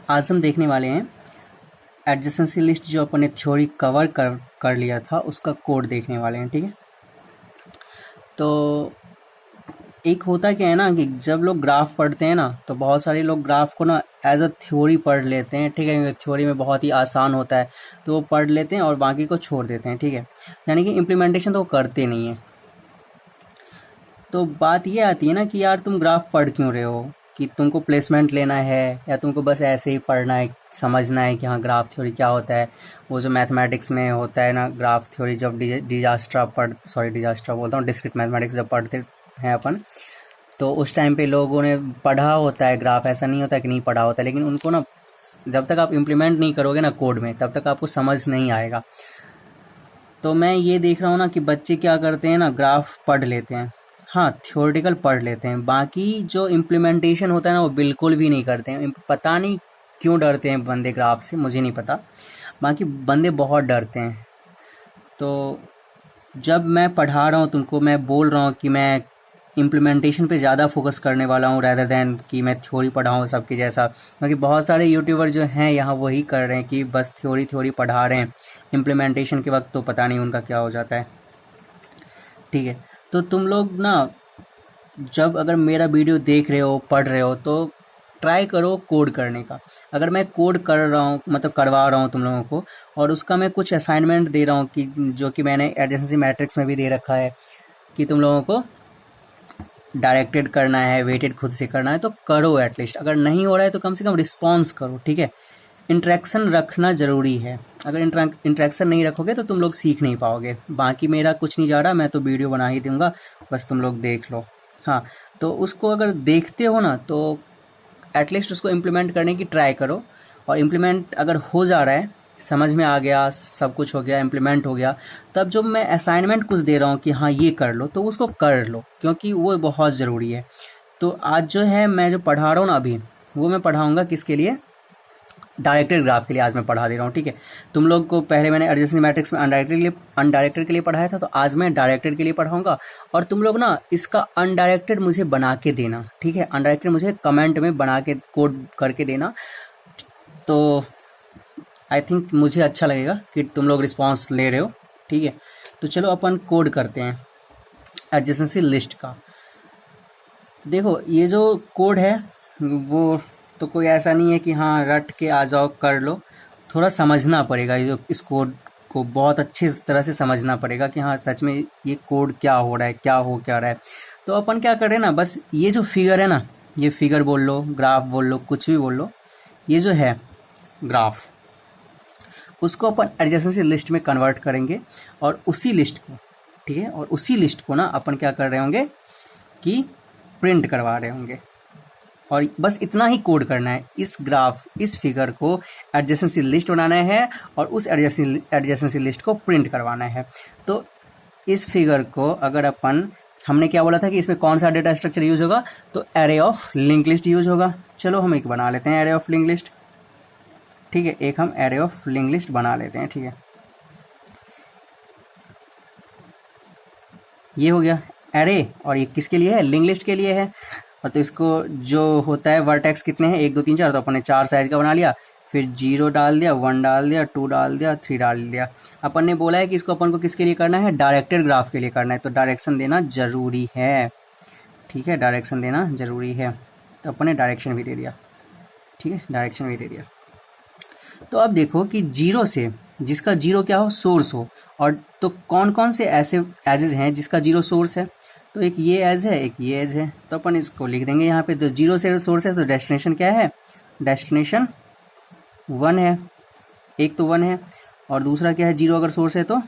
आज हम देखने वाले हैं एडजेसेंसी लिस्ट। जो अपन ने थ्योरी कवर कर लिया था उसका कोड देखने वाले हैं। ठीक है, तो एक होता क्या है ना कि जब लोग ग्राफ पढ़ते हैं ना तो बहुत सारे लोग ग्राफ को ना एज अ थ्योरी पढ़ लेते हैं। ठीक है, थ्योरी में बहुत ही आसान होता है तो वो पढ़ लेते हैं और बाकी को छोड़ देते हैं। ठीक है, यानी कि इम्प्लीमेंटेशन तो वो करते नहीं है। तो बात ये आती है ना कि यार तुम ग्राफ पढ़ क्यों रहे हो, कि तुमको प्लेसमेंट लेना है या तुमको बस ऐसे ही पढ़ना है, समझना है कि हाँ ग्राफ थ्योरी क्या होता है। वो जो मैथमेटिक्स में होता है ना ग्राफ थ्योरी, जब डिजास्ट्रा बोलता हूँ, डिस्क्रीट मैथमेटिक्स जब पढ़ते हैं अपन, तो उस टाइम पे लोगों ने पढ़ा होता है ग्राफ। ऐसा नहीं होता कि नहीं पढ़ा होता, लेकिन उनको ना जब तक आप इम्प्लीमेंट नहीं करोगे ना कोड में तब तक आपको समझ नहीं आएगा। तो मैं ये देख रहा हूँ ना कि बच्चे क्या करते हैं ना, ग्राफ पढ़ लेते हैं, हाँ थ्योरेटिकल पढ़ लेते हैं, बाकी जो इम्प्लीमेंटेशन होता है ना वो बिल्कुल भी नहीं करते हैं। पता नहीं क्यों डरते हैं बंदे ग्राफ से, मुझे नहीं पता, बाकी बंदे बहुत डरते हैं। तो जब मैं पढ़ा रहा हूँ तुमको, मैं बोल रहा हूँ कि मैं इम्प्लीमेंटेशन पे ज़्यादा फोकस करने वाला हूँ रैदर दैन कि मैं थ्योरी पढ़ाऊँ सबके जैसा, क्योंकि बहुत सारे यूट्यूबर जो हैं यहाँ वही कर रहे हैं कि बस थ्योरी पढ़ा रहे हैं, इम्प्लीमेंटेशन के वक्त तो पता नहीं उनका क्या हो जाता है। ठीक है, तो तुम लोग ना जब अगर मेरा वीडियो देख रहे हो, पढ़ रहे हो, तो ट्राई करो कोड करने का। अगर मैं कोड कर रहा हूँ, मतलब करवा रहा हूँ तुम लोगों को, और उसका मैं कुछ असाइनमेंट दे रहा हूँ कि जो कि मैंने एडजेसेंसी मैट्रिक्स में भी दे रखा है कि तुम लोगों को डायरेक्टेड करना है, वेटेड खुद से करना है, तो करो एटलीस्ट। अगर नहीं हो रहा है तो कम से कम रिस्पॉन्स करो। ठीक है, इंटरेक्शन रखना ज़रूरी है। अगर इंटरेक्शन नहीं रखोगे तो तुम लोग सीख नहीं पाओगे। बाकी मेरा कुछ नहीं जा रहा, मैं तो वीडियो बना ही दूंगा, बस तुम लोग देख लो। हाँ, तो उसको अगर देखते हो ना तो एटलीस्ट उसको इम्प्लीमेंट करने की ट्राई करो। और इम्प्लीमेंट अगर हो जा रहा है, समझ में आ गया, सब कुछ हो गया, इम्प्लीमेंट हो गया, तब जब मैं असाइनमेंट कुछ दे रहा हूँ कि हाँ ये कर लो, तो उसको कर लो, क्योंकि वो बहुत ज़रूरी है। तो आज जो है मैं जो पढ़ा रहा हूँ ना अभी, वो मैं पढ़ाऊँगा किसके लिए, डायरेक्टेड ग्राफ के लिए आज मैं पढ़ा दे रहा हूँ। ठीक है, तुम लोग को पहले मैंने एडजेसेंसी मैट्रिक्स में अनडायरेक्टेड के लिए पढ़ाया था, तो आज मैं डायरेक्टेड के लिए पढ़ाऊंगा। और तुम लोग ना इसका अनडायरेक्टेड मुझे बना के देना। ठीक है, अनडायरेक्टेड मुझे कमेंट में बना के कोड करके देना, तो आई थिंक मुझे अच्छा लगेगा कि तुम लोग रिस्पॉन्स ले रहे हो। ठीक है, तो चलो अपन कोड करते हैं एडजेसेंसी लिस्ट का। देखो ये जो कोड है वो तो कोई ऐसा नहीं है कि हाँ रट के आ जाओ कर लो, थोड़ा समझना पड़ेगा। ये जो इस कोड को बहुत अच्छी तरह से समझना पड़ेगा कि हाँ सच में ये कोड क्या हो रहा है, क्या रहा है। तो अपन क्या कर रहे हैं ना, बस ये जो फिगर है ना, ये फिगर बोल लो, ग्राफ बोल लो, कुछ भी बोल लो, ये जो है ग्राफ, उसको अपन एडजेसेंसी लिस्ट में कन्वर्ट करेंगे। और उसी लिस्ट को, ठीक है, और उसी लिस्ट को ना अपन क्या कर रहे होंगे कि प्रिंट करवा रहे होंगे। और बस इतना ही कोड करना है, इस ग्राफ, इस फिगर को एडजेसेंसी लिस्ट बनाना है और उस एडजेसेंसी लिस्ट को प्रिंट करवाना है। तो इस फिगर को अगर अपन, हमने क्या बोला था कि इसमें कौन सा डेटा स्ट्रक्चर यूज होगा, तो array of link list use होगा। चलो हम एक बना लेते हैं एरे ऑफ लिंक लिस्ट। ठीक है, एक हम एरे ऑफ लिंक लिस्ट बना लेते हैं। ठीक है, ये हो गया एरे, और ये किसके लिए है, लिंक लिस्ट के लिए है। और तो इसको जो होता है वर्टेक्स कितने हैं, 1 2 3 4, तो अपन ने 4 साइज का बना लिया। फिर 0 डाल दिया, 1 डाल दिया, 2 डाल दिया, 3 डाल दिया। अपन ने बोला है कि इसको अपन को किसके लिए करना है, डायरेक्टेड ग्राफ के लिए करना है, तो डायरेक्शन देना जरूरी है। ठीक है, डायरेक्शन देना जरूरी है, तो अपन ने डायरेक्शन भी दे दिया। ठीक है, डायरेक्शन भी दे दिया। तो अब देखो कि 0 से, जिसका 0 क्या हो, सोर्स हो, और तो कौन कौन से ऐसे एजेस हैं जिसका 0 सोर्स है, तो एक ये एज है, एक ये एज है, तो अपन इसको लिख देंगे यहाँ पे। तो 0 से सोर्स है तो डेस्टिनेशन क्या है, डेस्टिनेशन 1 है, एक तो 1 है, और दूसरा क्या है, 0 अगर सोर्स है तो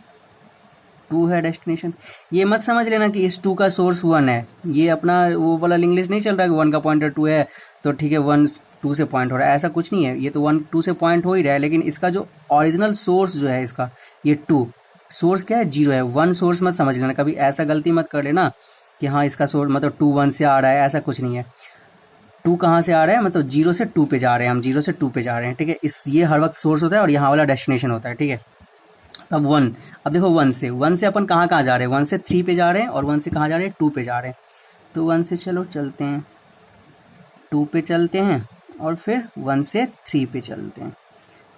2 है डेस्टिनेशन। ये मत समझ लेना कि इस 2 का सोर्स 1 है, ये अपना वो वाला लिंक लिस्ट नहीं चल रहा है कि 1 का पॉइंटर 2 है तो ठीक है 1 2 से पॉइंट हो रहा है, ऐसा कुछ नहीं है। ये तो 1 2 से पॉइंट हो ही रहा है, लेकिन इसका जो ओरिजिनल सोर्स जो है इसका, ये 2 सोर्स क्या है, 0 है। 1 सोर्स मत समझ लेना, कभी ऐसा गलती मत कर लेना कि हाँ इसका सोर्स मतलब 2 1 से आ रहा है, ऐसा कुछ नहीं है। 2 कहाँ से आ रहा है, मतलब 0 से 2 पे जा रहे हैं, हम 0 से 2 पे जा रहे हैं। ठीक है, इस ये हर वक्त सोर्स होता है और यहाँ वाला डेस्टिनेशन होता है। ठीक है, तब 1, अब देखो 1 से अपन कहाँ कहाँ जा रहे हैं, 1 से 3 पे जा रहे हैं, और 1 से कहाँ जा रहे हैं, 2 पे जा रहे हैं। तो 1 से चलो चलते हैं, 2 पे चलते हैं, और फिर 1 से 3 पे चलते हैं,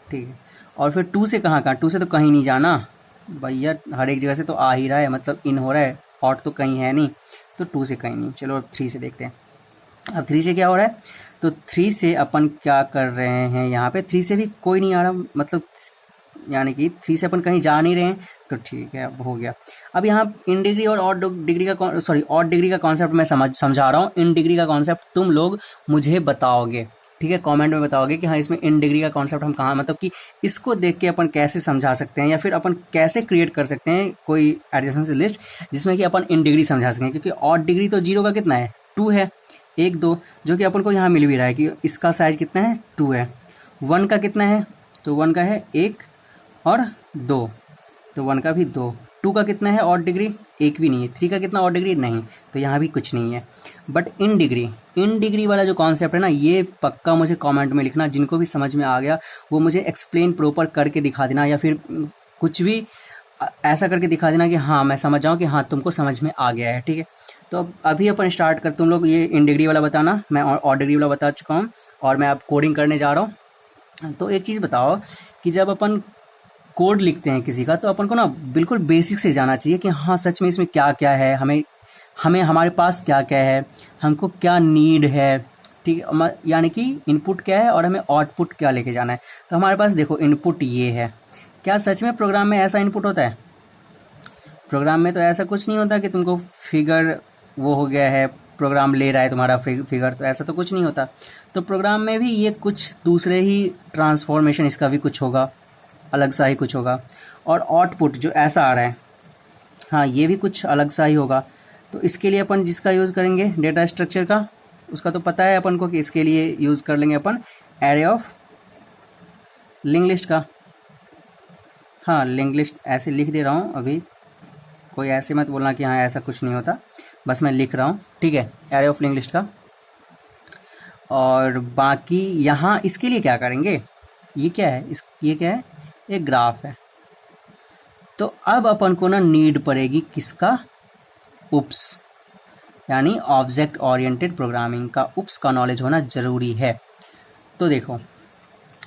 ठीक है। और फिर 2 से कहाँ कहाँ, 2 से तो कहीं नहीं जाना भैया, हर एक जगह से तो आ ही रहा है, मतलब इन हो रहा है, आउट तो कहीं है नहीं, तो 2 से कहीं नहीं। चलो अब 3 से देखते हैं। अब 3 से क्या हो रहा है, तो 3 से अपन क्या कर रहे हैं, यहाँ पे 3 से भी कोई नहीं आ रहा, मतलब यानी कि 3 से अपन कहीं जा नहीं रहे हैं, तो ठीक है, अब हो गया। अब यहाँ इन डिग्री और ऑड डिग्री का ऑड डिग्री का कॉन्सेप्ट मैं समझा रहा हूँ, इन डिग्री का कॉन्सेप्ट तुम लोग मुझे बताओगे, ठीक है, कमेंट में बताओगे कि हाँ इसमें इन डिग्री का कॉन्सेप्ट हम कहाँ, मतलब कि इसको देख के अपन कैसे समझा सकते हैं, या फिर अपन कैसे क्रिएट कर सकते हैं कोई एडजेसेंसी लिस्ट जिसमें कि अपन इन डिग्री समझा सकें। क्योंकि ऑड डिग्री तो 0 का कितना है, 2 है, 1 2, जो कि अपन को यहाँ मिल भी रहा है कि इसका साइज कितना है, 2 है। 1 का कितना है, तो 1 का है 1 और 2, तो 1 का भी 2। 2 का कितना है ऑड डिग्री, 1 भी नहीं है। 3 का कितना ऑड डिग्री, नहीं, तो यहाँ भी कुछ नहीं है। बट इन डिग्री वाला जो कॉन्सेप्ट है ना, ये पक्का मुझे कमेंट में लिखना, जिनको भी समझ में आ गया वो मुझे एक्सप्लेन प्रॉपर करके दिखा देना, या फिर कुछ भी ऐसा करके दिखा देना कि हाँ मैं समझ जाऊँ कि हाँ तुमको समझ में आ गया है, ठीक है। तो अब अभी अपन स्टार्ट कर, तुम लोग ये इन डिग्री वाला बताना, मैं ऑड डिग्री वाला बता चुका हूँ और मैं अब कोडिंग करने जा रहा हूँ। तो एक चीज़ बताओ कि जब अपन कोड लिखते हैं किसी का, तो अपन को ना बिल्कुल बेसिक से जाना चाहिए कि हाँ सच में इसमें क्या क्या है, हमें हमारे पास क्या क्या है, हमको क्या नीड है, ठीक है, यानी कि इनपुट क्या है और हमें आउटपुट क्या लेके जाना है। तो हमारे पास देखो इनपुट ये है। क्या सच में प्रोग्राम में ऐसा इनपुट होता है? प्रोग्राम में तो ऐसा कुछ नहीं होता कि तुमको फिगर वो हो गया है, प्रोग्राम ले रहा है तुम्हारा फिगर, तो ऐसा तो कुछ नहीं होता। तो प्रोग्राम में भी ये कुछ दूसरे ही ट्रांसफॉर्मेशन इसका भी कुछ होगा, अलग सा ही कुछ होगा। और आउटपुट जो ऐसा आ रहा है, हाँ ये भी कुछ अलग सा ही होगा। तो इसके लिए अपन जिसका यूज़ करेंगे डेटा स्ट्रक्चर का, उसका तो पता है अपन को कि इसके लिए यूज़ कर लेंगे अपन एरे ऑफ लिंक लिस्ट का। हाँ लिंक लिस्ट ऐसे लिख दे रहा हूँ अभी, कोई ऐसे मत बोलना कि हाँ ऐसा कुछ नहीं होता, बस मैं लिख रहा हूँ, ठीक है, एरे ऑफ लिंक लिस्ट का। और बाकी यहाँ इसके लिए क्या करेंगे, ये क्या है, ये क्या है, एक ग्राफ है। तो अब अपन को ना नीड पड़ेगी किसका, उप्स, यानी ऑब्जेक्ट ओरिएंटेड प्रोग्रामिंग का, उप्स का नॉलेज होना जरूरी है। तो देखो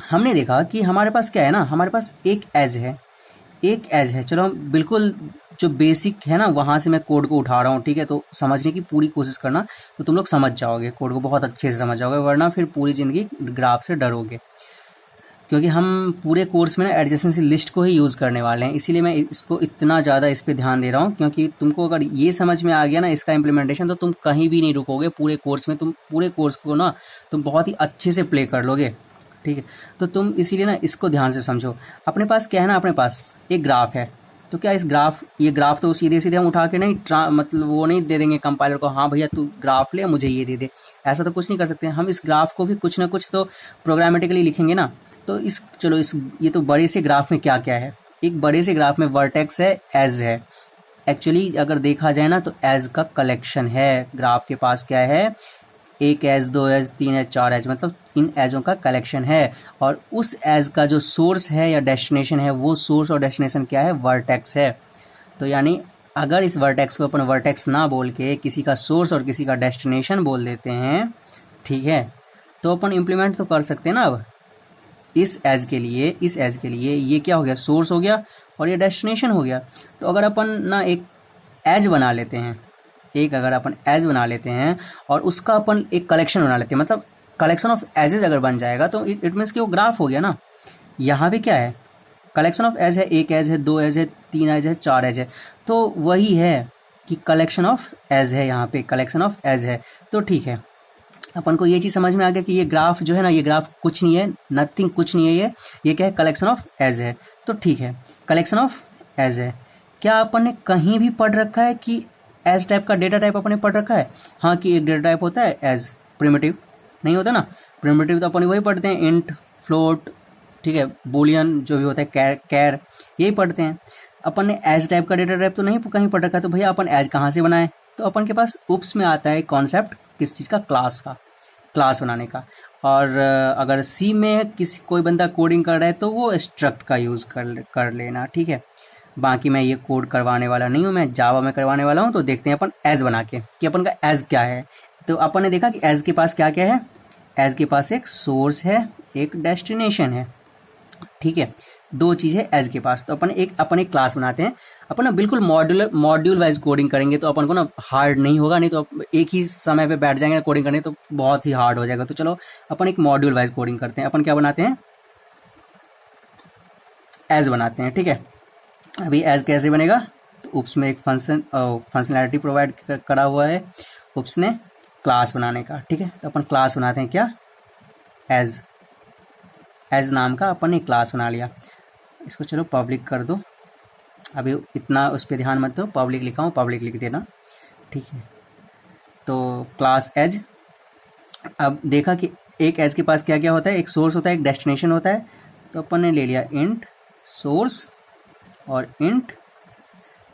हमने देखा कि हमारे पास क्या है ना, हमारे पास एक एज है, चलो हम बिल्कुल जो बेसिक है ना वहाँ से मैं कोड को उठा रहा हूँ, ठीक है। तो समझने की पूरी कोशिश करना, तो तुम लोग समझ जाओगे, कोड को बहुत अच्छे से समझ जाओगे, वरना फिर पूरी ज़िंदगी ग्राफ से डरोगे। क्योंकि हम पूरे कोर्स में ना एडजेसेंसी लिस्ट को ही यूज़ करने वाले हैं, इसीलिए मैं इसको इतना ज़्यादा इस पर ध्यान दे रहा हूँ। क्योंकि तुमको अगर ये समझ में आ गया ना इसका इम्प्लीमेंटेशन, तो तुम कहीं भी नहीं रुकोगे पूरे कोर्स में, तुम पूरे कोर्स को ना तुम बहुत ही अच्छे से प्ले कर लोगे, ठीक है। तो तुम इसीलिए ना इसको ध्यान से समझो। अपने पास क्या है ना, अपने पास एक ग्राफ है, तो क्या ये ग्राफ तो सीधे सीधे हम उठा के नहीं मतलब वो नहीं दे देंगे कंपाइलर को, हाँ भैया तू ग्राफ ले मुझे ये दे दे, ऐसा तो कुछ नहीं कर सकते। हम इस ग्राफ को भी कुछ ना कुछ तो प्रोग्रामेटिकली लिखेंगे ना। तो ये तो बड़े से ग्राफ में क्या क्या है, एक बड़े से ग्राफ में वर्टेक्स है, एज है। एक्चुअली अगर देखा जाए ना तो एज का कलेक्शन है, ग्राफ के पास क्या है, एक एज, 2 एज, 3 एज, 4 एज, मतलब इन एजों का कलेक्शन है। और उस एज का जो सोर्स है या डेस्टिनेशन है, वो सोर्स और डेस्टिनेशन क्या है, वर्टेक्स है। तो यानी अगर इस वर्टेक्स को अपन वर्टेक्स ना बोल के किसी का सोर्स और किसी का डेस्टिनेशन बोल देते हैं, ठीक है, तो अपन इम्प्लीमेंट तो कर सकते हैं ना। अब इस एज के लिए ये क्या हो गया, सोर्स हो गया और ये डेस्टिनेशन हो गया। तो अगर अपन ना एक एज बना लेते हैं, अगर अपन एज बना लेते हैं और उसका अपन एक कलेक्शन बना लेते हैं, मतलब कलेक्शन ऑफ एजेस अगर बन जाएगा, तो इट मीन्स कि वो ग्राफ हो गया ना। यहाँ भी क्या है, कलेक्शन ऑफ एज है, एक एज है, 2 एज है, 3 एज है, 4 एज है। तो वही है कि कलेक्शन ऑफ एज है, यहाँ पे कलेक्शन ऑफ एज है। तो ठीक है, अपन को ये चीज़ समझ में आ गया कि ये ग्राफ जो है ना, ये ग्राफ कुछ नहीं है, नथिंग, कुछ नहीं है, ये क्या है, कलेक्शन ऑफ एज है। तो ठीक है, कलेक्शन ऑफ एज है। क्या अपन ने कहीं भी पढ़ रखा है कि एज टाइप का डेटा टाइप अपने पढ़ रखा है? हाँ, कि एक डेटा टाइप होता है एज, प्रिमिटिव नहीं होता ना। प्रिमिटिव तो अपन वही पढ़ते हैं, इंट, फ्लोट, ठीक है, बूलियन जो भी होता है, कैर, यही पढ़ते हैं। अपन ने एज टाइप का डेटा टाइप तो नहीं कहीं पढ़ रखा, तो भैया अपन एज कहाँ से बनाए? तो अपन के पास उप्स में आता है कॉन्सेप्ट, किस चीज़ का, क्लास बनाने का। और अगर सी में कोई बंदा कोडिंग कर रहा है तो वो स्ट्रक्ट का यूज़ कर लेना, ठीक है। बाकी मैं ये कोड करवाने वाला नहीं हूँ, मैं जावा में करवाने वाला हूँ। तो देखते हैं अपन एज बना के कि अपन का एज क्या है। तो अपन ने देखा कि एज के पास क्या क्या है, एज के पास एक सोर्स है, एक डेस्टिनेशन है, ठीक है, दो चीज़ है एज के पास। तो अपन एक क्लास बनाते हैं, अपन ना बिल्कुल मॉड्यूल वाइज कोडिंग करेंगे तो अपन को ना हार्ड नहीं होगा, नहीं तो एक ही समय पे बैठ जाएंगे कोडिंग करने तो बहुत ही हार्ड हो जाएगा। तो चलो अपन एक मॉड्यूल वाइज कोडिंग करते हैं। अपन क्या बनाते हैं, एज बनाते हैं, ठीक है। अभी एज कैसे बनेगा, तो उप्स में एक फंक्शनैलिटी प्रोवाइड करा हुआ है उप्स ने क्लास बनाने का, ठीक है। तो अपन क्लास बनाते हैं क्या, एज नाम का अपन ने क्लास बना लिया। इसको चलो पब्लिक कर दो, अभी इतना उस पर ध्यान मत दो, पब्लिक लिखा हूँ पब्लिक लिख देना, ठीक है। तो क्लास एज, अब देखा कि एक एज के पास क्या क्या होता है, एक सोर्स होता है, एक डेस्टिनेशन होता है। तो अपन ने ले लिया इंट सोर्स और इंट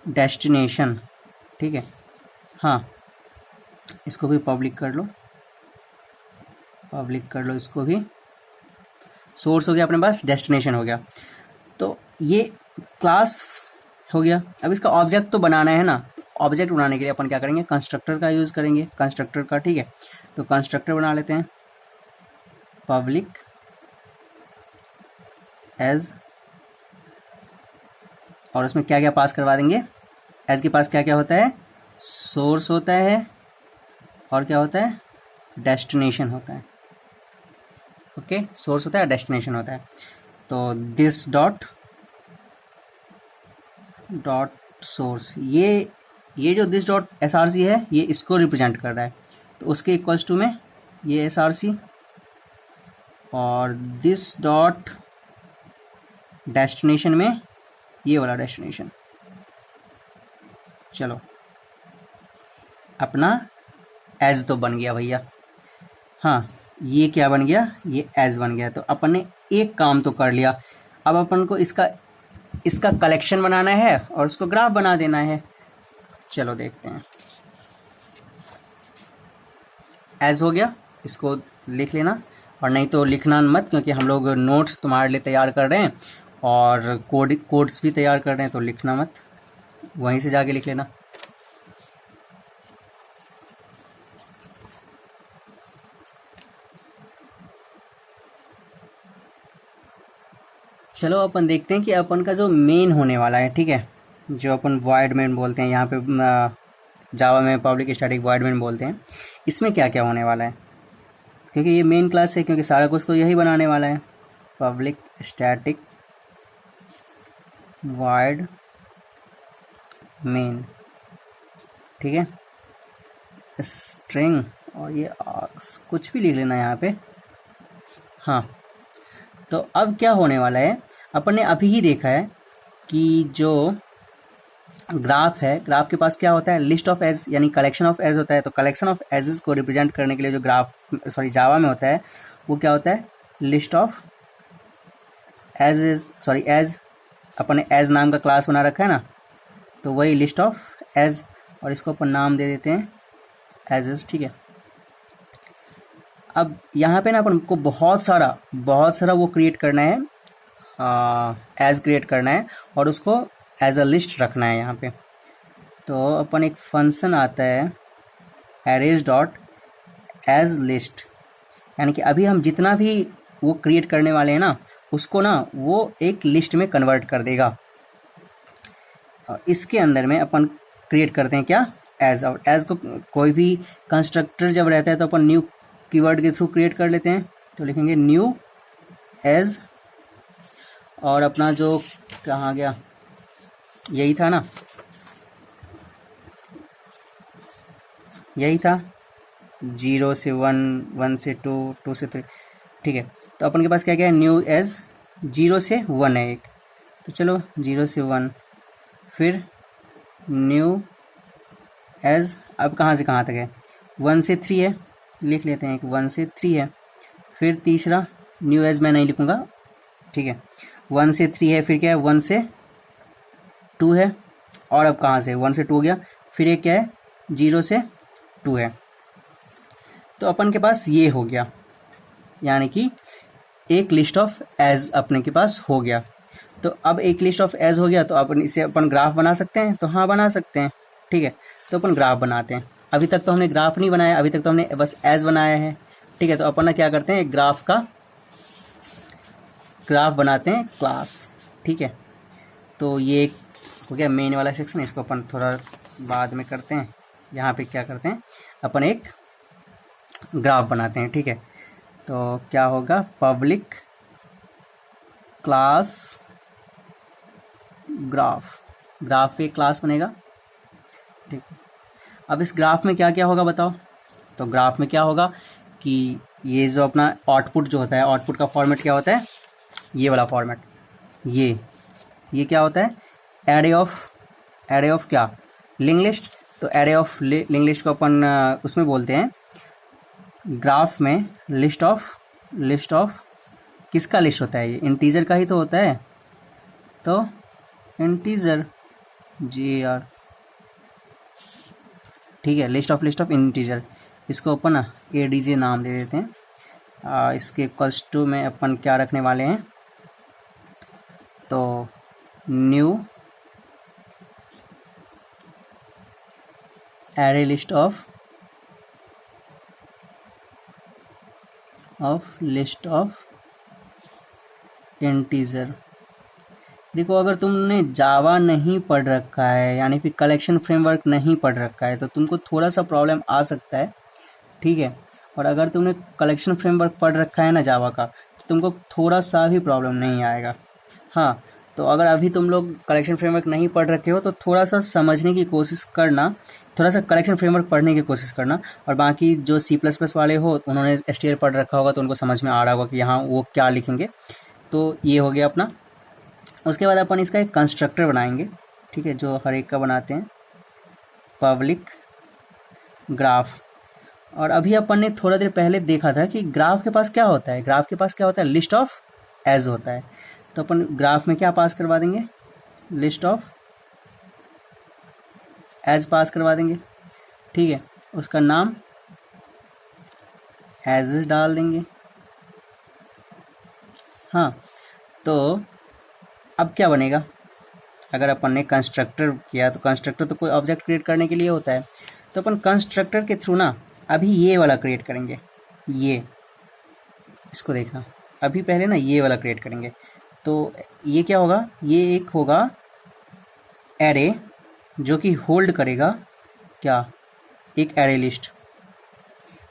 डेस्टिनेशन, ठीक है। हाँ, इसको भी पब्लिक कर लो, इसको भी। सोर्स हो गया अपने पास, डेस्टिनेशन हो गया, तो ये क्लास हो गया। अब इसका ऑब्जेक्ट तो बनाना है ना, ऑब्जेक्ट बनाने के लिए अपन क्या करेंगे, कंस्ट्रक्टर का यूज करेंगे, कंस्ट्रक्टर का, ठीक है। तो कंस्ट्रक्टर बना लेते हैं, पब्लिक एज, और उसमें क्या क्या पास करवा देंगे, एज के पास क्या क्या होता है, सोर्स होता है और क्या होता है, डेस्टिनेशन होता है, ओके। सोर्स होता है, डेस्टिनेशन होता है। तो दिस डॉट सोर्स, ये जो दिस डॉट src है ये इसको रिप्रेजेंट कर रहा है, तो उसके इक्वल्स टू में ये src, और दिस डॉट डेस्टिनेशन में ये वाला डेस्टिनेशन। चलो अपना एज तो बन गया भैया, हाँ ये क्या बन गया, ये एज बन गया। तो अपन ने एक काम तो कर लिया, अब अपन को इसका कलेक्शन बनाना है और उसको ग्राफ बना देना है। चलो देखते हैं, एज हो गया, इसको लिख लेना, और नहीं तो लिखना मत, क्योंकि हम लोग नोट्स तुम्हारे लिए तैयार कर रहे हैं और कोड्स भी तैयार कर रहे हैं, तो लिखना मत, वहीं से जाके लिख लेना। चलो अपन देखते हैं कि अपन का जो मेन होने वाला है, ठीक है, जो अपन वॉइड मेन बोलते हैं, यहाँ पे जावा में पब्लिक स्टैटिक वॉइड मेन बोलते हैं, इसमें क्या क्या होने वाला है, क्योंकि ये मेन क्लास है, क्योंकि सारा कुछ तो यही बनाने वाला है। पब्लिक स्टैटिक वॉइड मेन, ठीक है, स्ट्रिंग, और ये कुछ भी लिख लेना यहाँ पे। हाँ, तो अब क्या होने वाला है, अपन ने अभी ही देखा है कि जो ग्राफ है, ग्राफ के पास क्या होता है, लिस्ट ऑफ एज यानी कलेक्शन ऑफ एज होता है। तो कलेक्शन ऑफ एजेस को रिप्रेजेंट करने के लिए जो ग्राफ जावा में होता है वो क्या होता है, लिस्ट ऑफ एज। अपन ने एज नाम का क्लास बना रखा है ना, तो वही लिस्ट ऑफ एज, और इसको अपन नाम दे देते हैं एजेस, ठीक है। अब यहाँ पे ना अपन को बहुत सारा वो क्रिएट करना है, एज क्रिएट करना है, और उसको एज अ लिस्ट रखना है यहाँ पे। तो अपन एक फंक्शन आता है अरेज डॉट एज लिस्ट, यानी कि अभी हम जितना भी वो क्रिएट करने वाले हैं ना, उसको ना वो एक लिस्ट में कन्वर्ट कर देगा। इसके अंदर में अपन क्रिएट करते हैं क्या, एज, और एज को कोई भी कंस्ट्रक्टर जब रहता है तो अपन न्यू कीवर्ड के थ्रू क्रिएट कर लेते हैं। तो लिखेंगे न्यू एज, और अपना जो कहाँ गया, यही था ना, यही था 0 से 1, 1 से 2, 2 से 3, ठीक है। तो अपन के पास क्या क्या है, न्यू एज 0 से 1 है एक, तो चलो 0 से 1, फिर न्यू एज, अब कहाँ से कहाँ तक है, 1 से 3 है, लिख लेते हैं, 1 से 3 है। फिर तीसरा न्यू एज मैं नहीं लिखूंगा, ठीक है, 1 से 3 है, फिर क्या है 1 से 2 है, और अब कहाँ से 1 से 2 हो गया, फिर एक क्या है 0 से 2 है। तो अपन के पास ये हो गया, यानी कि एक लिस्ट ऑफ एज अपने के पास हो गया। तो अब एक लिस्ट ऑफ एज हो गया, तो अपन इसे अपन ग्राफ बना सकते हैं, तो हाँ बना सकते हैं, ठीक है। तो अपन ग्राफ बनाते हैं। अभी तक तो हमने ग्राफ नहीं बनाया, अभी तक तो हमने बस एज बनाया है, ठीक है, तो अपन ना क्या करते हैं, एक ग्राफ बनाते हैं क्लास। ठीक है, तो ये एक हो गया मेन वाला सेक्शन, इसको अपन थोड़ा बाद में करते हैं। यहाँ पे क्या करते हैं, अपन एक ग्राफ बनाते हैं। ठीक है, तो क्या होगा, पब्लिक क्लास ग्राफ पे क्लास बनेगा। ठीक, अब इस ग्राफ में क्या क्या होगा बताओ। तो ग्राफ में क्या होगा कि ये जो अपना आउटपुट जो होता है, आउटपुट का फॉर्मेट क्या होता है, ये वाला फॉर्मेट, ये क्या होता है, एरे ऑफ क्या, लिंक लिस्ट। तो एरे ऑफ लिंक लिस्ट को अपन उसमें बोलते हैं ग्राफ में लिस्ट ऑफ किसका लिस्ट होता है, ये इंटीजर का ही तो होता है, तो इंटीजर GAR। ठीक है, लिस्ट ऑफ इंटीजर, इसको अपन ना ADJ नाम दे देते हैं। इसके इक्वल्स टू में अपन क्या रखने वाले हैं, तो new array list of integer. देखो, अगर तुमने जावा नहीं पढ़ रखा है, यानी फिर कलेक्शन फ्रेमवर्क नहीं पढ़ रखा है, तो तुमको थोड़ा सा प्रॉब्लम आ सकता है। ठीक है, और अगर तुमने कलेक्शन फ्रेमवर्क पढ़ रखा है ना जावा का, तो तुमको थोड़ा सा भी प्रॉब्लम नहीं आएगा। हाँ, तो अगर अभी तुम लोग कलेक्शन फ्रेमवर्क नहीं पढ़ रखे हो, तो थोड़ा सा समझने की कोशिश करना, थोड़ा सा कलेक्शन फ्रेमवर्क पढ़ने की कोशिश करना। और बाकी जो C++ वाले हो, उन्होंने STL पढ़ रखा होगा, तो उनको समझ में आ रहा होगा कि यहाँ वो क्या लिखेंगे। तो ये हो गया अपना। उसके बाद अपन इसका एक कंस्ट्रक्टर बनाएंगे। ठीक है, जो हर एक का बनाते हैं, पब्लिक ग्राफ। और अभी अपन ने थोड़ा देर पहले देखा था कि ग्राफ के पास क्या होता है, लिस्ट ऑफ एज होता है। तो अपन ग्राफ में क्या पास करवा देंगे, लिस्ट ऑफ एज पास करवा देंगे। ठीक है, उसका नाम एज डाल देंगे। हाँ, तो अब क्या बनेगा, अगर अपन ने कंस्ट्रक्टर किया, तो कंस्ट्रक्टर तो कोई ऑब्जेक्ट क्रिएट करने के लिए होता है, तो अपन कंस्ट्रक्टर के थ्रू ना अभी ये वाला क्रिएट करेंगे। ये इसको देखना, अभी पहले ना ये वाला क्रिएट करेंगे। तो ये क्या होगा, ये एक होगा एरे जो कि होल्ड करेगा क्या, एक एरे लिस्ट।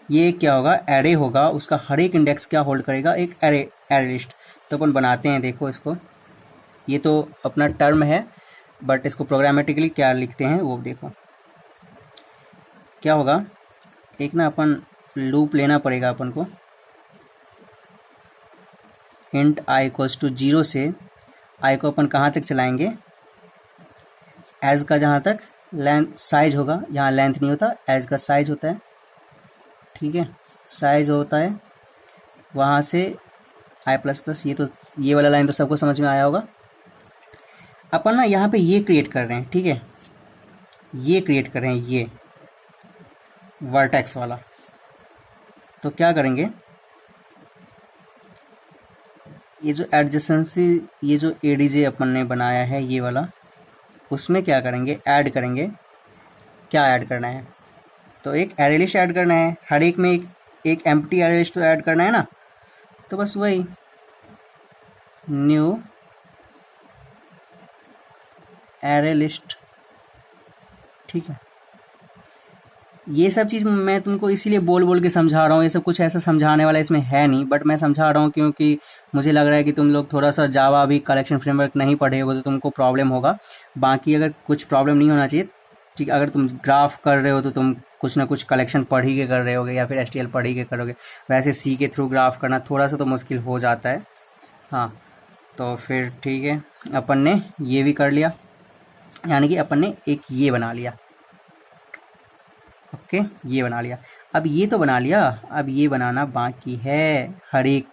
ये क्या होगा, एरे होगा, उसका हर एक इंडेक्स क्या होल्ड करेगा, एक एरे लिस्ट। तो अपन बनाते हैं, देखो इसको, ये तो अपना टर्म है, बट इसको प्रोग्रामेटिकली क्या लिखते हैं वो देखो। क्या होगा, एक ना अपन लूप लेना पड़ेगा अपन को, इंट i इक्वल्स टू 0 से i को अपन कहाँ तक चलाएंगे, एज का जहाँ तक लेंथ साइज होगा, यहाँ लेंथ नहीं होता, एज का साइज होता है। ठीक है, साइज होता है, वहाँ से i++, ये वाला लाइन तो सबको समझ में आया होगा। अपन ना यहाँ पे ये क्रिएट कर रहे हैं। ठीक है, ये क्रिएट कर रहे हैं, ये वर्टेक्स वाला। तो क्या करेंगे, ये जो एडजेसेंसी, ये जो ADJ अपन ने बनाया है ये वाला, उसमें क्या करेंगे, ऐड करेंगे। क्या ऐड करना है, तो एक एरे लिस्ट ऐड करना है, हर एक में एक एम्प्टी एरे लिस्ट तो ऐड करना है ना। तो बस वही न्यू एरे लिस्ट। ठीक है, ये सब चीज़ मैं तुमको इसीलिए बोल बोल के समझा रहा हूँ, ये सब कुछ ऐसा समझाने वाला इसमें है नहीं, बट मैं समझा रहा हूँ क्योंकि मुझे लग रहा है कि तुम लोग थोड़ा सा जावा अभी कलेक्शन फ्रेमवर्क नहीं पढ़े हो, तो तुमको प्रॉब्लम होगा। बाकी अगर कुछ प्रॉब्लम नहीं होना चाहिए। ठीक, अगर तुम ग्राफ कर रहे हो तो तुम कुछ ना कुछ कलेक्शन पढ़ ही के कर रहे होगे, या फिर STL पढ़ ही के करोगे। वैसे C के थ्रू ग्राफ करना थोड़ा सा तो मुश्किल हो जाता है। हाँ, तो फिर ठीक है, अपन ने ये भी कर लिया, यानी कि अपन ने एक ये बना लिया। ओके, ये बना लिया। अब ये तो बना लिया, अब ये बनाना बाकी है। हर एक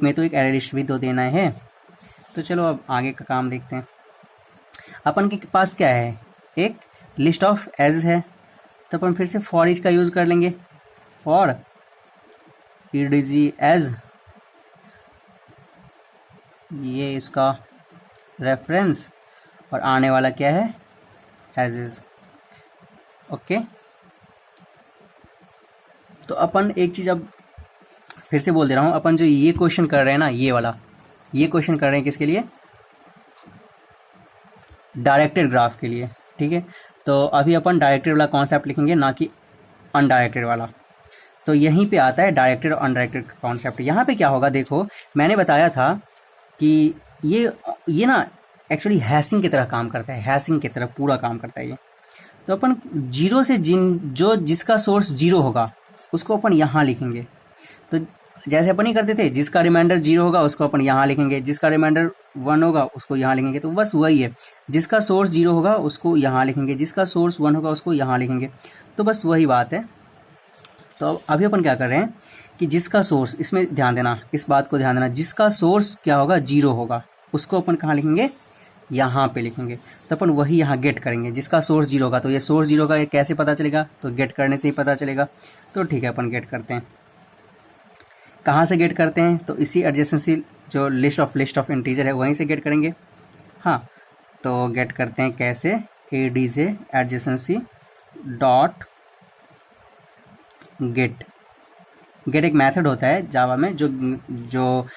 में तो एक एरे लिस्ट भी तो देना है। तो चलो अब आगे का काम देखते हैं। अपन के पास क्या है, एक लिस्ट ऑफ एज है, तो अपन फिर से फॉर ईच का यूज कर लेंगे। फॉर EDG एज, ये इसका रेफरेंस, और आने वाला क्या है, एज इज। ओके, तो अपन एक चीज़ अब फिर से बोल दे रहा हूँ, अपन जो ये क्वेश्चन कर रहे हैं ना, ये वाला ये क्वेश्चन कर रहे हैं किसके लिए? डायरेक्टेड ग्राफ के लिए, ठीक है। तो अभी अपन डायरेक्टेड वाला कॉन्सेप्ट लिखेंगे, ना कि अनडायरेक्टेड वाला। तो यहीं पे आता है डायरेक्टेड और अनडायरेक्टेड कॉन्सेप्ट। यहाँ पे क्या होगा, देखो मैंने बताया था कि ये ना एक्चुअली हैशिंग की तरह काम करता है, हैशिंग की तरह पूरा काम करता है ये। तो अपन जीरो से जिसका सोर्स जीरो होगा उसको अपन यहाँ लिखेंगे। तो जैसे अपन ही करते थे, जिसका रिमाइंडर जीरो होगा उसको अपन यहाँ लिखेंगे, जिसका रिमाइंडर 1 होगा उसको यहाँ लिखेंगे। तो बस वही है, जिसका सोर्स जीरो होगा उसको यहाँ लिखेंगे, जिसका सोर्स 1 होगा उसको यहाँ लिखेंगे। तो बस वही बात है। तो अभी अपन क्या कर रहे हैं कि जिसका सोर्स, इसमें ध्यान देना, इस बात को ध्यान देना, जिसका सोर्स क्या होगा, जीरो होगा, उसको अपन कहाँ लिखेंगे? यहाँ पे लिखेंगे। तो अपन वही यहाँ गेट करेंगे, जिसका सोर्स जीरो होगा। तो ये सोर्स जीरो का ये कैसे पता चलेगा? तो गेट करने से ही पता चलेगा। तो ठीक है, अपन गेट करते हैं। कहाँ से गेट करते हैं? तो इसी एडजेसेंसी जो लिस्ट ऑफ इंटीजर है वहीं से गेट करेंगे। हाँ, तो गेट करते हैं कैसे? AD से एडजेसेंसी डॉट गेट एक मेथड होता है जावा में जो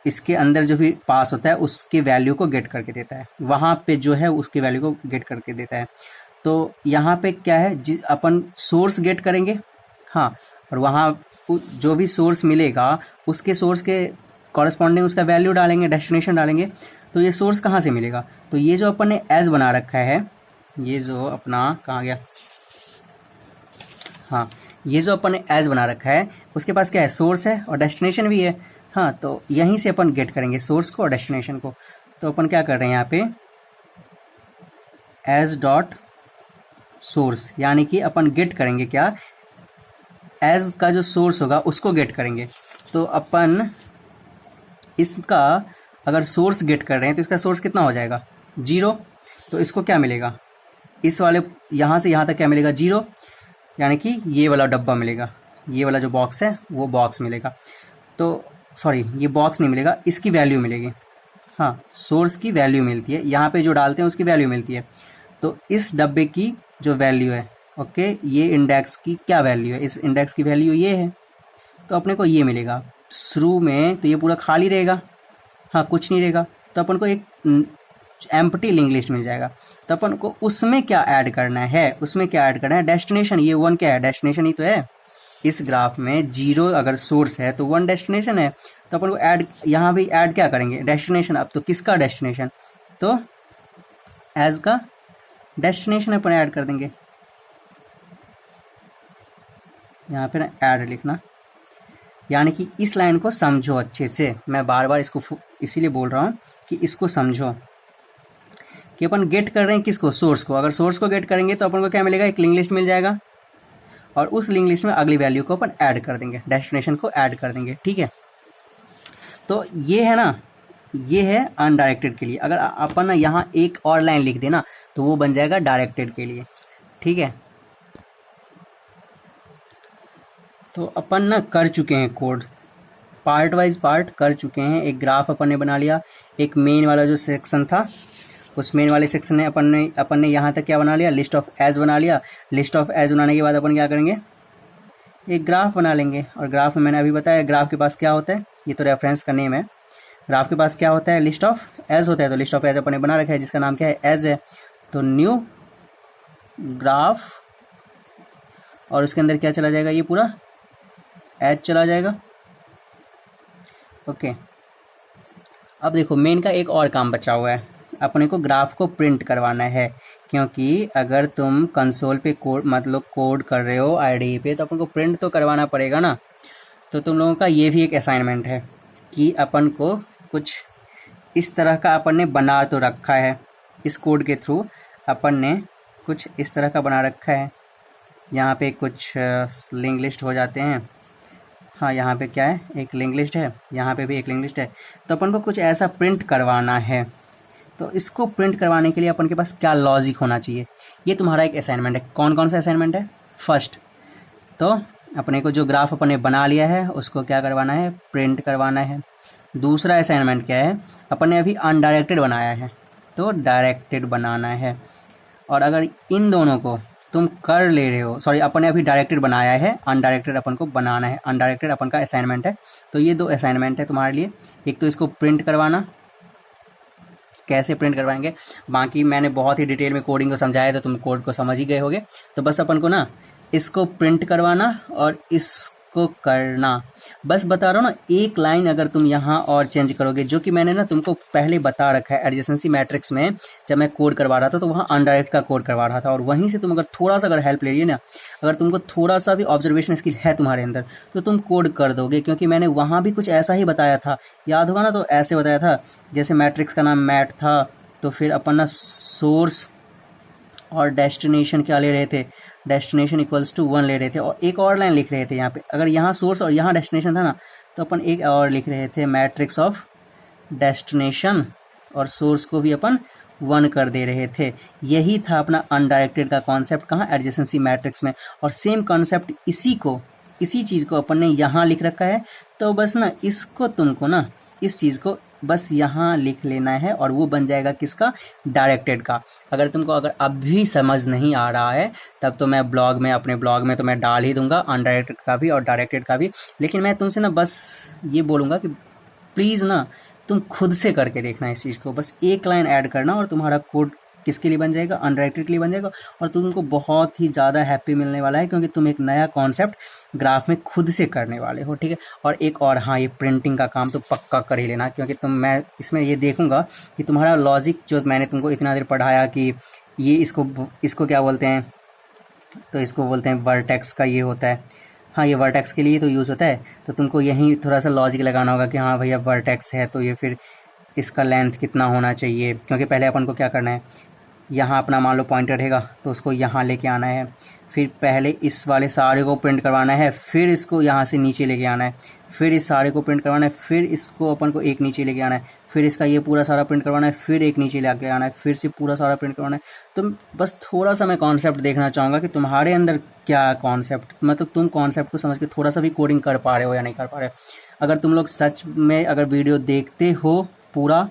इसके अंदर जो भी पास होता है उसके वैल्यू को गेट करके देता है, वहाँ पे जो है उसके वैल्यू को गेट करके देता है। तो यहाँ पे क्या है, अपन सोर्स गेट करेंगे। हाँ, और वहाँ जो भी सोर्स मिलेगा उसके सोर्स के कॉरस्पॉन्डिंग उसका वैल्यू डालेंगे, डेस्टिनेशन डालेंगे। तो ये सोर्स कहाँ से मिलेगा? तो ये जो अपन ने एज बना रखा है, ये जो अपना कहाँ गया, हाँ, ये जो अपन ने एज बना रखा है उसके पास क्या है? सोर्स है और डेस्टिनेशन भी है। हाँ, तो यहीं से अपन गेट करेंगे सोर्स को और डेस्टिनेशन को। तो अपन क्या कर रहे हैं यहाँ पे, एज डॉट सोर्स, यानी कि अपन गेट करेंगे क्या? एज का जो सोर्स होगा उसको गेट करेंगे। तो अपन इसका अगर सोर्स गेट कर रहे हैं तो इसका सोर्स कितना हो जाएगा? जीरो। तो इसको क्या मिलेगा? इस वाले यहाँ से यहाँ तक क्या मिलेगा? जीरो, यानी कि ये वाला डब्बा मिलेगा, ये वाला जो बॉक्स है वो बॉक्स मिलेगा। तो सॉरी, ये बॉक्स नहीं मिलेगा, इसकी वैल्यू मिलेगी। हाँ, सोर्स की वैल्यू मिलती है, यहाँ पे जो डालते हैं उसकी वैल्यू मिलती है। तो इस डब्बे की जो वैल्यू है, ओके, ये इंडेक्स की क्या वैल्यू है? इस इंडेक्स की वैल्यू ये है। तो अपने को ये मिलेगा शुरू में। तो ये पूरा खाली रहेगा, हाँ, कुछ नहीं रहेगा। तो अपन को एक एम्प्टी लिंक लिस्ट मिल जाएगा। तो अपन को उसमें क्या ऐड करना है? उसमें क्या ऐड करना है? डेस्टिनेशन। ये 1 क्या है? डेस्टिनेशन ही तो है। इस ग्राफ में जीरो अगर सोर्स है तो 1 डेस्टिनेशन है। तो अपन को ऐड, यहाँ भी ऐड क्या करेंगे? डेस्टिनेशन। अब तो किसका डेस्टिनेशन? तो एज का डेस्टिनेशन अपन ऐड कर देंगे। यहाँ पे ना ऐड लिखना, यानी कि इस लाइन को समझो अच्छे से। मैं बार बार इसको इसीलिए बोल रहा हूँ कि इसको समझो कि अपन गेट कर रहे हैं किसको? सोर्स को। अगर सोर्स को गेट करेंगे तो अपन को क्या मिलेगा? एक लिंक लिस्ट मिल जाएगा, और उस लिंक लिस्ट में अगली वैल्यू को अपन ऐड कर देंगे, डेस्टिनेशन को ऐड कर देंगे। ठीक है, तो ये है ना, ये है अनडायरेक्टेड के लिए। अगर अपन ना यहाँ एक और लाइन लिख देना तो वो बन जाएगा डायरेक्टेड के लिए। ठीक है, तो अपन ना कर चुके हैं कोड, पार्ट वाइज पार्ट कर चुके हैं। एक ग्राफ अपन ने बना लिया, एक मेन वाला जो सेक्शन था उस मेन वाले सेक्शन में अपन ने यहाँ तक क्या बना लिया? लिस्ट ऑफ एज बना लिया। लिस्ट ऑफ एज बनाने के बाद अपन क्या करेंगे? एक ग्राफ बना लेंगे। और ग्राफ में मैंने अभी बताया ग्राफ के पास क्या होता है, ये तो रेफरेंस का नेम है। ग्राफ के पास क्या होता है? लिस्ट ऑफ एज होता है। तो लिस्ट ऑफ एज अपन ने बना रखा है जिसका नाम क्या है? एज है। तो न्यू ग्राफ, और उसके अंदर क्या चला जाएगा? ये पूरा एज चला जाएगा। ओके, अब देखो मेन का एक और काम बचा हुआ है, अपने को ग्राफ को प्रिंट करवाना है। क्योंकि अगर तुम कंसोल पे कोड कर रहे हो आईडीई पे, तो अपन को प्रिंट तो करवाना पड़ेगा ना। तो तुम लोगों का ये भी एक असाइनमेंट है कि अपन को कुछ इस तरह का अपन ने बना तो रखा है, इस कोड के थ्रू अपन ने कुछ इस तरह का बना रखा है। यहाँ पे कुछ लिंक लिस्ट हो जाते हैं। हाँ, यहाँ पे क्या है? एक लिंक लिस्ट है, यहाँ पे भी एक लिंक लिस्ट है। तो अपन को कुछ ऐसा प्रिंट करवाना है। तो इसको प्रिंट करवाने के लिए अपन के पास क्या लॉजिक होना चाहिए? ये तुम्हारा एक असाइनमेंट है। कौन कौन सा असाइनमेंट है? फर्स्ट, तो अपने को जो ग्राफ अपन ने बना लिया है उसको क्या करवाना है? प्रिंट करवाना है। दूसरा असाइनमेंट क्या है? अपन ने अभी अनडायरेक्टेड बनाया है तो डायरेक्टेड बनाना है। और अगर इन दोनों को तुम कर ले रहे हो, सॉरी अपन ने अभी डायरेक्टेड बनाया है, अनडायरेक्टेड अपन को बनाना है। अनडायरेक्टेड अपन का असाइनमेंट है। तो ये 2 असाइनमेंट है तुम्हारे लिए। एक तो इसको प्रिंट करवाना, कैसे प्रिंट करवाएंगे बाकी मैंने बहुत ही डिटेल में कोडिंग को समझाया, तो तुम कोड को समझ ही गए होगे। तो बस अपन को ना इसको प्रिंट करवाना और इसको करना, बस बता रहा हूँ ना। एक लाइन अगर तुम यहाँ और चेंज करोगे, जो कि मैंने ना तुमको पहले बता रखा है एडजेसेंसी मैट्रिक्स में, जब मैं कोड करवा रहा था तो वहाँ अनडायरेक्ट का कोड करवा रहा था, और वहीं से तुम अगर थोड़ा सा अगर हेल्प ले लिए ना, अगर तुमको थोड़ा सा भी ऑब्जर्वेशन स्किल है तुम्हारे अंदर, तो तुम कोड कर दोगे। क्योंकि मैंने वहाँ भी कुछ ऐसा ही बताया था, याद होगा ना। तो ऐसे बताया था, जैसे मैट्रिक्स का नाम मैट था, तो फिर अपन ना सोर्स और डेस्टिनेशन क्या ले रहे थे, डेस्टिनेशन इक्वल्स टू 1 ले रहे थे, और एक और लाइन लिख रहे थे यहाँ पे। अगर यहाँ सोर्स और यहाँ डेस्टिनेशन था ना, तो अपन एक और लिख रहे थे, मैट्रिक्स ऑफ डेस्टिनेशन, और सोर्स को भी अपन 1 कर दे रहे थे। यही था अपना अनडायरेक्टेड का कॉन्सेप्ट, कहाँ, एडजेसेंसी मैट्रिक्स में। और सेम कॉन्सेप्ट इसी चीज़ को अपन ने यहाँ लिख रखा है। तो बस ना इसको तुमको ना, इस चीज़ को बस यहाँ लिख लेना है, और वो बन जाएगा किसका, डायरेक्टेड का। अगर तुमको अगर अभी समझ नहीं आ रहा है, तब तो मैं अपने ब्लॉग में तो मैं डाल ही दूंगा अनडायरेक्टेड का भी और डायरेक्टेड का भी। लेकिन मैं तुमसे ना बस ये बोलूँगा कि प्लीज़ ना तुम खुद से करके देखना इस चीज़ को। बस एक लाइन ऐड करना और तुम्हारा कोड किसके लिए बन जाएगा, अनडायरेक्टेड के लिए बन जाएगा। और तुमको बहुत ही ज़्यादा हैप्पी मिलने वाला है, क्योंकि तुम एक नया कॉन्सेप्ट ग्राफ में खुद से करने वाले हो, ठीक है। और एक और, हाँ, ये प्रिंटिंग का काम तो पक्का कर ही लेना, क्योंकि मैं इसमें ये देखूंगा कि तुम्हारा लॉजिक जो मैंने तुमको इतना देर पढ़ाया कि ये इसको क्या बोलते हैं, तो इसको बोलते हैं वर्टेक्स का ये होता है। हाँ, ये वर्टेक्स के लिए तो यूज़ होता है। तो तुमको यहीं थोड़ा सा लॉजिक लगाना होगा कि हाँ भैया वर्टेक्स है, तो ये फिर इसका लेंथ कितना होना चाहिए। क्योंकि पहले अपन को क्या करना है, यहाँ अपना मान लो पॉइंटर रहेगा, तो उसको यहाँ लेके आना है। फिर पहले इस वाले सारे को प्रिंट करवाना है, फिर इसको यहाँ से नीचे लेके आना है, फिर इस सारे को प्रिंट करवाना है, फिर इसको अपन को एक नीचे लेके आना है, फिर इसका ये पूरा सारा प्रिंट करवाना है, फिर एक नीचे लेके आना है, फिर से पूरा सारा प्रिंट करवाना है। तो बस थोड़ा सा मैं कॉन्सेप्ट देखना चाहूँगा कि तुम्हारे अंदर क्या कॉन्सेप्ट, मतलब तुम कॉन्सेप्ट को समझ के थोड़ा सा भी कोडिंग कर पा रहे हो या नहीं कर पा रहे हो। अगर तुम लोग सच में अगर वीडियो देखते हो पूरा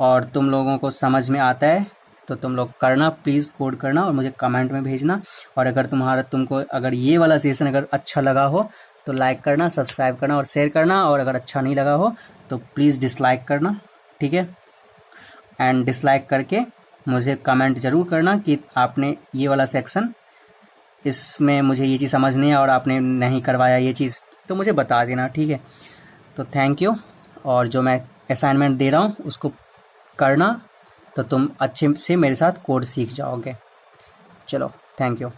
और तुम लोगों को समझ में आता है, तो तुम लोग करना, प्लीज़ कोड करना और मुझे कमेंट में भेजना। और अगर तुमको अगर ये वाला सेशन अगर अच्छा लगा हो तो लाइक करना, सब्सक्राइब करना और शेयर करना। और अगर अच्छा नहीं लगा हो तो प्लीज़ डिसलाइक करना, ठीक है। एंड डिसलाइक करके मुझे कमेंट ज़रूर करना कि आपने ये वाला सेक्शन, इसमें मुझे ये चीज़ समझ नहीं है और आपने नहीं करवाया ये चीज़, तो मुझे बता देना, ठीक है। तो थैंक यू। और जो मैं असाइनमेंट दे रहा हूँ उसको करना, तो तुम अच्छे से मेरे साथ कोड सीख जाओगे। चलो, थैंक यू।